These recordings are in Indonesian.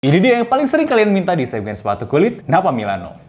Ini dia yang paling sering kalian minta di segmen sepatu kulit, Napa Milano.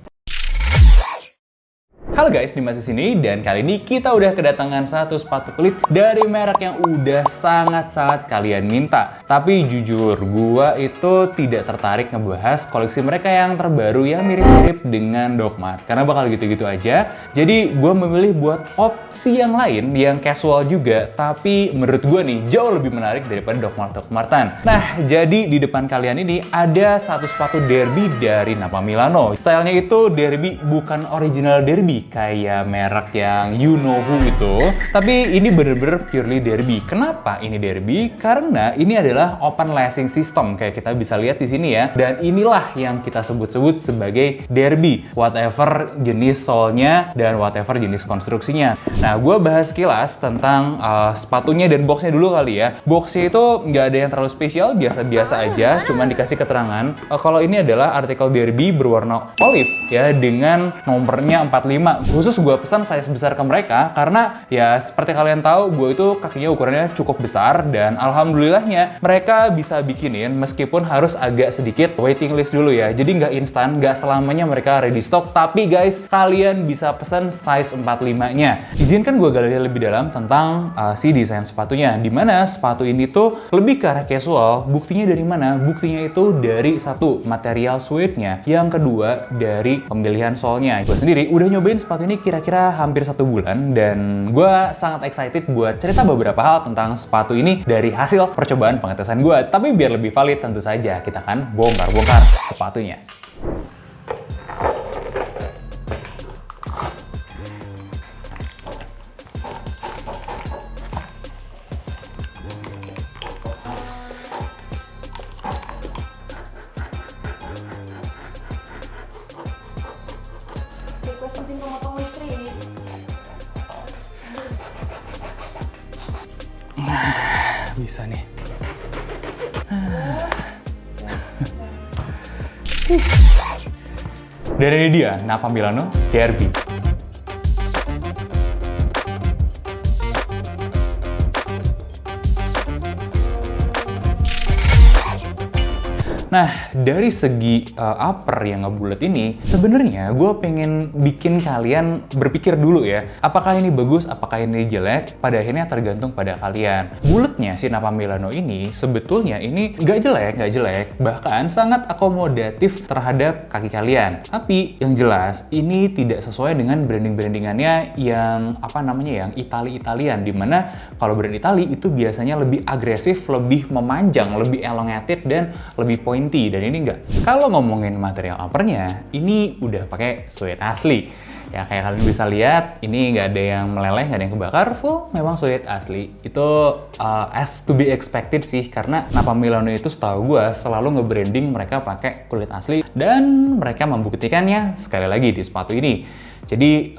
Halo guys, Dimas di sini dan kali ini kita udah kedatangan satu sepatu kulit dari merek yang udah sangat-sangat kalian minta. Tapi jujur, gua itu tidak tertarik ngebahas koleksi mereka yang terbaru yang mirip-mirip dengan Doc Mart karena bakal gitu-gitu aja. Jadi gua memilih buat opsi yang lain yang casual juga, tapi menurut gua nih jauh lebih menarik daripada Doc Martan. Nah, jadi di depan kalian ini ada satu sepatu derby dari Napa Milano. Stylenya itu derby, bukan original derby kayak merek yang you know who itu, tapi ini bener-bener purely derby. Kenapa ini derby? Karena ini adalah open lacing system kayak kita bisa lihat di sini ya, dan inilah yang kita sebut-sebut sebagai derby, whatever jenis solnya dan whatever jenis konstruksinya. Nah, gue bahas sekilas tentang sepatunya dan boxnya dulu kali ya. Boxnya itu nggak ada yang terlalu spesial, biasa-biasa aja, cuman dikasih keterangan kalau ini adalah artikel derby berwarna olive ya, dengan nomornya 45. Khusus gue pesan size besar ke mereka karena ya seperti kalian tahu gue itu kakinya ukurannya cukup besar, dan alhamdulillahnya mereka bisa bikinin meskipun harus agak sedikit waiting list dulu ya. Jadi nggak instan, nggak selamanya mereka ready stock, tapi guys kalian bisa pesan size 45-nya. Izinkan gue gali lebih dalam tentang si desain sepatunya, dimana sepatu ini tuh lebih ke arah casual. Buktinya dari mana? Buktinya itu dari satu, material suede-nya, yang kedua dari pemilihan solnya. Gue sendiri udah nyobain sepatu ini kira-kira hampir 1 bulan, dan gue sangat excited buat cerita beberapa hal tentang sepatu ini dari hasil percobaan pengetesan gue. Tapi biar lebih valid tentu saja kita akan bongkar-bongkar sepatunya. Request mesin pemotong listrik. Bisa nih. Dan ini dia Napa Milano Derby. Nah, dari segi upper yang ngebulet ini, sebenarnya gue pengen bikin kalian berpikir dulu ya, apakah ini bagus, apakah ini jelek. Pada akhirnya tergantung pada kalian. Buletnya si Napa Milano ini sebetulnya ini nggak jelek, bahkan sangat akomodatif terhadap kaki kalian. Tapi yang jelas ini tidak sesuai dengan brandingannya yang yang Itali-Italian, dimana kalau brand Itali itu biasanya lebih agresif, lebih memanjang, lebih elongated, dan lebih pointy. Dan ini enggak. Kalau ngomongin material uppernya, ini udah pakai suede asli. Ya kayak kalian bisa lihat, ini nggak ada yang meleleh, nggak ada yang kebakar, full memang suede asli. Itu as to be expected sih, karena Napa Milano itu setahu gue selalu nge-branding mereka pakai kulit asli, dan mereka membuktikannya sekali lagi di sepatu ini. Jadi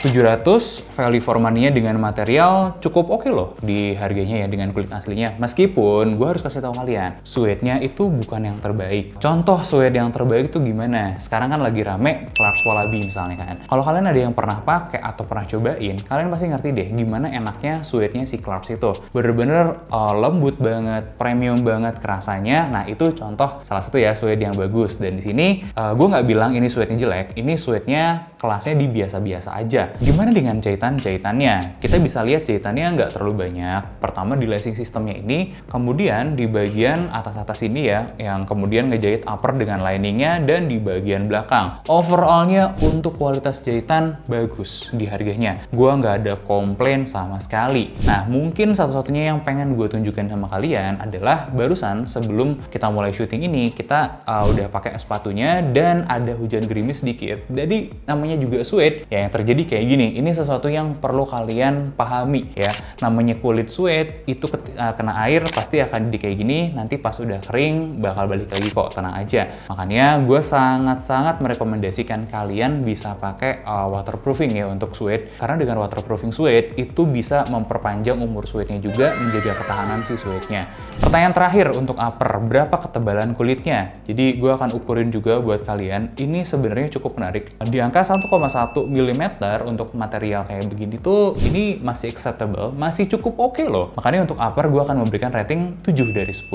700 value for money-nya dengan material cukup oke loh di harganya ya dengan kulit aslinya. Meskipun gue harus kasih tahu kalian, suede-nya itu bukan yang terbaik. Contoh suede yang terbaik itu gimana? Sekarang kan lagi rame Clarks Wallaby misalnya kan. Kalau kalian ada yang pernah pakai atau pernah cobain, kalian pasti ngerti deh gimana enaknya suede-nya si Clarks itu. Bener-bener lembut banget, premium banget kerasanya. Nah itu contoh salah satu ya suede yang bagus. Dan di sini gue nggak bilang ini suede-nya jelek, ini suede-nya kelasnya di biasa-biasa aja. Gimana dengan jahitannya? Kita bisa lihat jahitannya nggak terlalu banyak. Pertama di lacing sistemnya ini, kemudian di bagian atas-atas ini ya, yang kemudian ngejahit upper dengan liningnya, dan di bagian belakang. Overallnya untuk kualitas jahitan bagus di harganya. Gua nggak ada komplain sama sekali. Nah mungkin satu-satunya yang pengen gue tunjukkan sama kalian adalah barusan sebelum kita mulai syuting ini, kita udah pakai sepatunya dan ada hujan gerimis sedikit. Jadi namanya juga suede, ya yang terjadi kayak gini. Ini sesuatu yang perlu kalian pahami ya. Namanya kulit suede itu kena air pasti akan jadi kayak gini. Nanti pas udah kering bakal balik lagi kok, tenang aja. Makanya gue sangat-sangat merekomendasikan kalian bisa pakai waterproofing ya untuk suede. Karena dengan waterproofing suede itu bisa memperpanjang umur suede-nya juga, menjaga ketahanan si suede-nya. Pertanyaan terakhir untuk upper, berapa ketebalan kulitnya? Jadi gue akan ukurin juga buat kalian. Ini sebenarnya cukup menarik. Di angka 1 1,1 mm untuk material kayak begini tuh ini masih acceptable, masih cukup oke loh. Makanya untuk upper gue akan memberikan rating 7 dari 10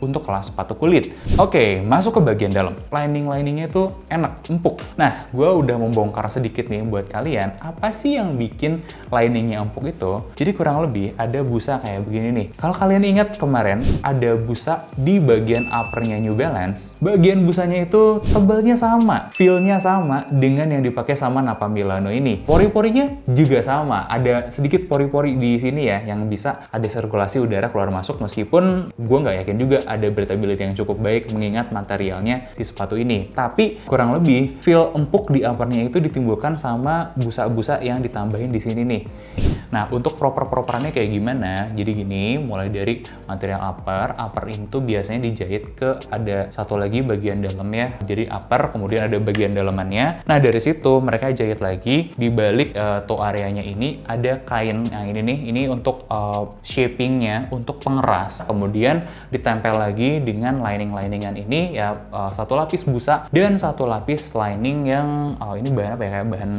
untuk kelas sepatu kulit. Oke, masuk ke bagian dalam. Lining-liningnya tuh enak, empuk. Nah, gue udah membongkar sedikit nih buat kalian, apa sih yang bikin liningnya empuk itu? Jadi kurang lebih ada busa kayak begini nih. Kalau kalian ingat kemarin ada busa di bagian uppernya New Balance, bagian busanya itu tebalnya sama, feel-nya sama dengan yang dipakai sama Nappa Milano ini. Pori-porinya juga sama, ada sedikit pori-pori di sini ya yang bisa ada sirkulasi udara keluar masuk, meskipun gue nggak yakin juga ada breathability yang cukup baik mengingat materialnya di sepatu ini. Tapi kurang lebih feel empuk di uppernya itu ditimbulkan sama busa-busa yang ditambahin di sini nih. Nah, untuk proper-properannya kayak gimana? Jadi gini, mulai dari material upper itu biasanya dijahit ke ada satu lagi bagian dalamnya. Jadi upper, kemudian ada bagian dalamannya. Nah, dari situ mereka jahit lagi di balik toe areanya ini ada kain yang ini nih, ini untuk shapingnya, untuk pengeras. Kemudian ditempel lagi dengan lining-liningan ini ya, satu lapis busa dan satu lapis lining yang ini bahan apa ya, kayak bahan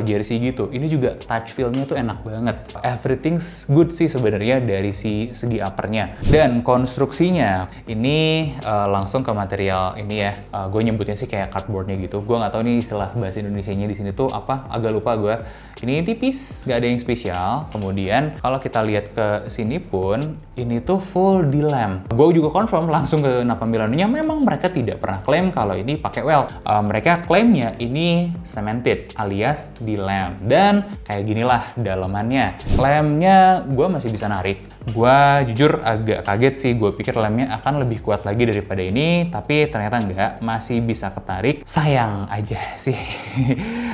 jersey gitu. Ini juga touch feel-nya tuh enak banget. Everything's good sih sebenarnya dari segi uppernya. Dan konstruksinya ini langsung ke material ini ya. Gue nyebutnya sih kayak cardboardnya gitu. Gue nggak tahu nih istilah bahasa Indonesianya di sini tuh apa, agak lupa gue. Ini tipis, nggak ada yang spesial. Kemudian kalau kita lihat ke sini pun ini tuh full D-lam. Gue juga confirm langsung ke Nappa Milano-nya, memang mereka tidak pernah klaim kalau ini pakai weld. Mereka klaimnya ini cemented alias D-lam. Dan kayak ginilah dalamannya. Lemnya gue masih bisa narik. Gue jujur agak kaget sih, gue pikir lemnya akan lebih kuat lagi daripada ini, tapi ternyata enggak, masih bisa ketarik. Sayang aja sih.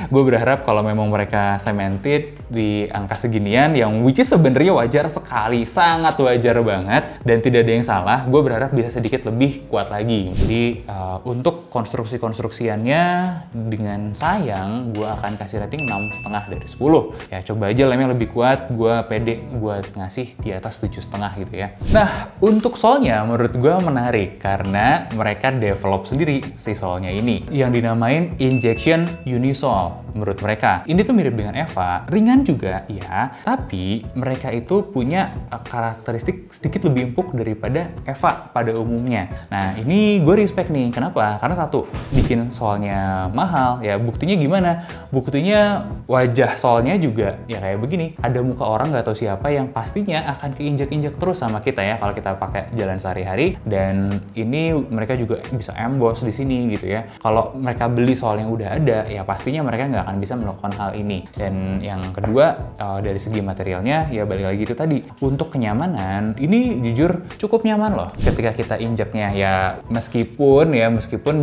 Gue berharap kalau memang mereka cemented di angka seginian, yang which is sebenarnya wajar sekali, sangat wajar banget, dan tidak ada yang salah. Gue berharap bisa sedikit lebih kuat lagi. Jadi untuk konstruksiannya dengan sayang, gue akan kasih rating 6,5 dari 10. Ya coba aja lemnya lebih kuat, gue pede buat ngasih di atas 7,5 gitu ya. Nah, untuk solnya menurut gue menarik karena mereka develop sendiri si solnya ini yang dinamain Injection Unisole. Menurut mereka ini tuh mirip dengan Eva, ringan juga ya, tapi mereka itu punya karakteristik sedikit lebih empuk daripada Eva pada umumnya. Nah, ini gue respect nih. Kenapa? Karena satu, bikin solnya mahal ya. Buktinya gimana? Buktinya wajah solnya juga ya kayak begini. Ada muka orang nggak tahu siapa yang pastinya akan keinjek-injek terus sama kita ya kalau kita pakai jalan sehari-hari. Dan ini mereka juga bisa emboss di sini gitu ya. Kalau mereka beli sol yang udah ada ya pastinya mereka nggak akan bisa melakukan hal ini. Dan yang kedua dari segi materialnya ya balik lagi itu tadi, untuk kenyamanan ini jujur cukup nyaman loh ketika kita injeknya ya, meskipun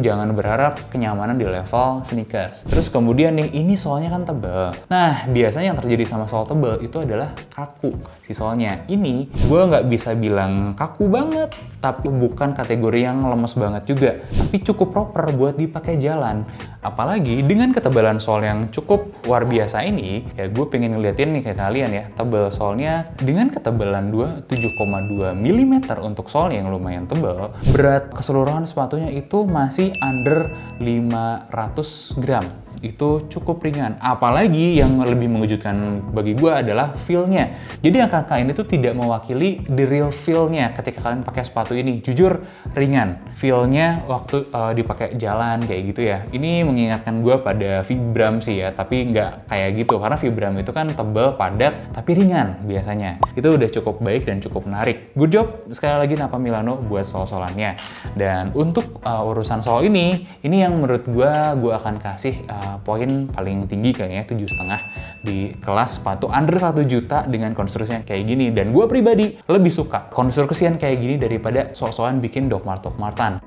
jangan berharap kenyamanan di level sneakers. Terus kemudian nih, ini solnya kan tebal. Nah, biasanya yang terjadi sama sol tebal itu adalah kaku si solnya. Ini gue nggak bisa bilang kaku banget, tapi bukan kategori yang lemes banget juga, tapi cukup proper buat dipakai jalan. Apalagi dengan ketebalan sol yang cukup luar biasa ini, ya gue pengen ngeliatin nih kayak kalian ya, tebal solnya dengan ketebalan 7,2 mm untuk solnya yang lumayan tebal. Berat keseluruhan sepatunya itu masih under 500 gram. Itu cukup ringan. Apalagi yang lebih mengejutkan bagi gue adalah feel-nya. Jadi angka-angka ini tuh tidak mewakili the real feel-nya ketika kalian pakai sepatu ini. Jujur ringan. Feel-nya waktu dipakai jalan kayak gitu ya. Ini mengingatkan gue pada Vibram sih ya, tapi nggak kayak gitu. Karena Vibram itu kan tebal, padat, tapi ringan biasanya. Itu udah cukup baik dan cukup menarik. Good job sekali lagi Nappa Milano buat sol-solannya. Dan untuk urusan sol ini yang menurut gue akan kasih poin paling tinggi kayaknya 7,5 di kelas sepatu under 1 juta dengan konstruksinya kayak gini. Dan gue pribadi lebih suka konstruksian kayak gini daripada sok-sokan bikin Doc Martens.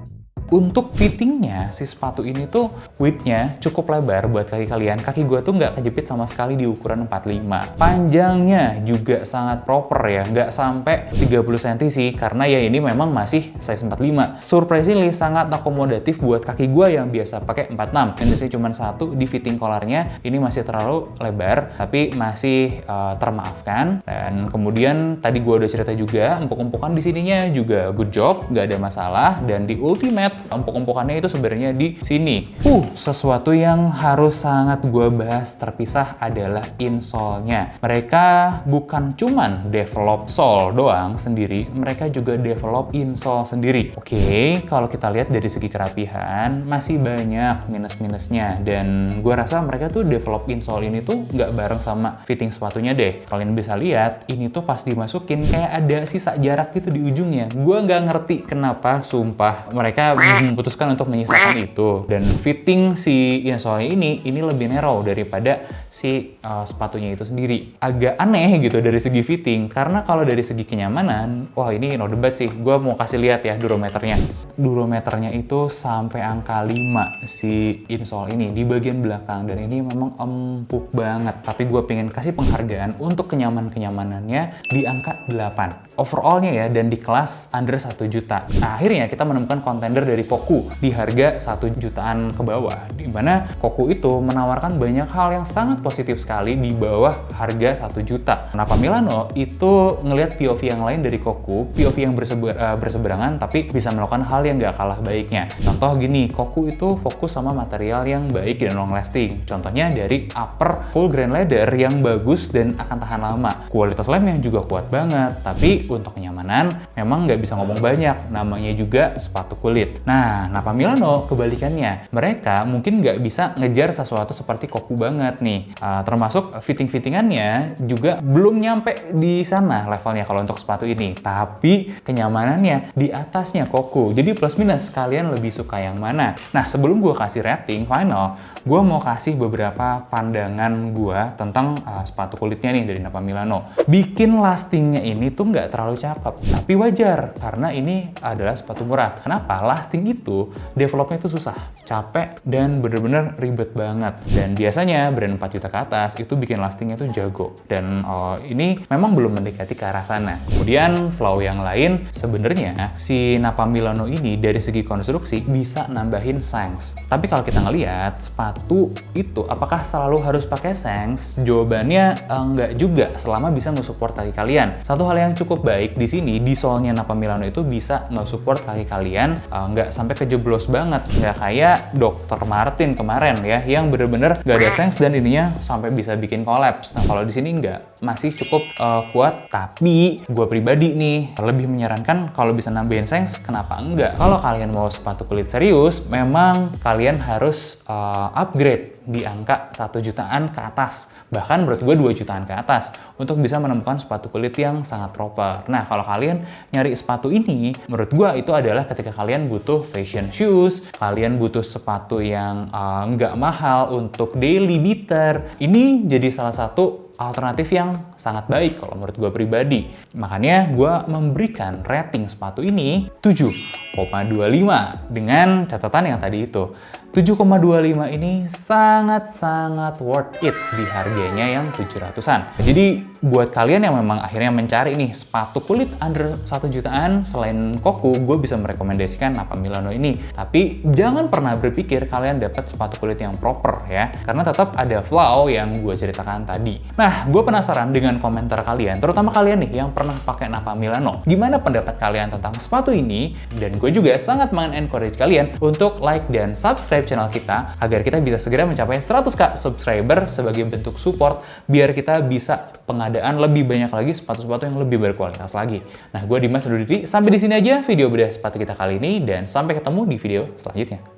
Untuk fittingnya, si sepatu ini tuh width-nya cukup lebar buat kaki kalian. Kaki gue tuh nggak kejepit sama sekali di ukuran 45. Panjangnya juga sangat proper ya, nggak sampai 30 cm sih, karena ya ini memang masih size 45. Surprisingly sangat akomodatif buat kaki gue yang biasa pakai 46. Yang biasanya cuma satu di fitting collarnya, ini masih terlalu lebar, tapi masih termaafkan. Dan kemudian tadi gue udah cerita juga, empuk-empukan di sininya juga good job, nggak ada masalah. Dan di Ultimate empuk-empukannya itu sebenarnya di sini. Sesuatu yang harus sangat gue bahas terpisah adalah insole-nya. Mereka bukan cuman develop sole doang sendiri, mereka juga develop insole sendiri. Oke, kalau kita lihat dari segi kerapihan, masih banyak minus-minusnya. Dan gue rasa mereka tuh develop insole ini tuh nggak bareng sama fitting sepatunya deh. Kalian bisa lihat, ini tuh pas dimasukin kayak ada sisa jarak gitu di ujungnya. Gue nggak ngerti kenapa, sumpah. Mereka memutuskan untuk menyisakan itu. Dan fitting si insole ini lebih narrow daripada si sepatunya itu sendiri. Agak aneh gitu dari segi fitting, karena kalau dari segi kenyamanan, wah ini no debat sih. Gue mau kasih lihat ya durometernya. Durometernya itu sampai angka 5 si insole ini di bagian belakang, dan ini memang empuk banget. Tapi gue pengen kasih penghargaan untuk kenyamanannya di angka 8 overallnya ya, dan di kelas under 1 juta. Nah, akhirnya kita menemukan kontender dari Koku di harga 1 jutaan ke bawah, dimana Koku itu menawarkan banyak hal yang sangat positif sekali di bawah harga 1 juta. Napa Milano itu ngelihat POV yang lain dari Koku, POV yang berseberangan tapi bisa melakukan hal yang gak kalah baiknya. Contoh gini, Koku itu fokus sama material yang baik dan long lasting. Contohnya dari upper full grain leather yang bagus dan akan tahan lama. Kualitas lemnya juga kuat banget, tapi untuk kenyamanan memang nggak bisa ngomong banyak, namanya juga sepatu kulit. Nah, Napa Milano kebalikannya. Mereka mungkin nggak bisa ngejar sesuatu seperti Koku banget nih. Termasuk fitting-fittingannya juga belum nyampe di sana levelnya kalau untuk sepatu ini. Tapi kenyamanannya di atasnya Koku. Jadi plus minus, kalian lebih suka yang mana? Nah, sebelum gue kasih rating final, gue mau kasih beberapa pandangan gue tentang sepatu kulitnya nih dari Napa Milano. Bikin lastingnya ini tuh nggak terlalu cakep, tapi wajar karena ini adalah sepatu murah. Kenapa? Lasting itu developnya itu susah, capek, dan bener-bener ribet banget. Dan biasanya brand 4 juta ke atas itu bikin lastingnya tuh jago. Dan ini memang belum mendekati ke arah sana. Kemudian flow yang lain, sebenarnya si Napa Milano ini dari segi konstruksi bisa nambahin sanks. Tapi kalau kita ngelihat sepatu itu apakah selalu harus pakai sanks? Jawabannya enggak juga, selama bisa nge-support kaki kalian. Satu hal yang cukup baik di sini, di sole-nya Napa Milano itu bisa nge-support kaki kalian nggak sampai kejeblos banget. Nggak kayak Dr. Martin kemarin ya, yang bener-bener nggak ada sanks dan ininya sampai bisa bikin collapse. Nah, kalau di sini nggak, masih cukup kuat. Tapi gue pribadi nih lebih menyarankan kalau bisa nambahin sanks, kenapa enggak? Kalau kalian mau sepatu kulit serius, memang kalian harus upgrade di angka 1 jutaan ke atas. Bahkan menurut gue 2 jutaan ke atas untuk bisa menemukan sepatu kulit yang sangat proper. Nah, kalau kalian nyari sepatu ini, menurut gue itu adalah ketika kalian butuh fashion shoes, kalian butuh sepatu yang nggak mahal untuk daily beater. Ini jadi salah satu alternatif yang sangat baik kalau menurut gue pribadi. Makanya gue memberikan rating sepatu ini 7,25 dengan catatan yang tadi itu. 7,25 ini sangat-sangat worth it di harganya yang 700-an. Jadi buat kalian yang memang akhirnya mencari nih sepatu kulit under 1 jutaan, selain Koku, gue bisa merekomendasikan Napa Milano ini. Tapi jangan pernah berpikir kalian dapat sepatu kulit yang proper ya, karena tetap ada flaw yang gue ceritakan tadi. Nah, gue penasaran dengan komentar kalian, terutama kalian nih yang pernah pakai Napa Milano. Gimana pendapat kalian tentang sepatu ini? Dan gue juga sangat mengencourage kalian untuk like dan subscribe channel kita agar kita bisa segera mencapai 100k subscriber sebagai bentuk support biar kita bisa pengadaan lebih banyak lagi sepatu-sepatu yang lebih berkualitas lagi. Nah, gue Dimas undur diri. Sampai di sini aja video bedah sepatu kita kali ini dan sampai ketemu di video selanjutnya.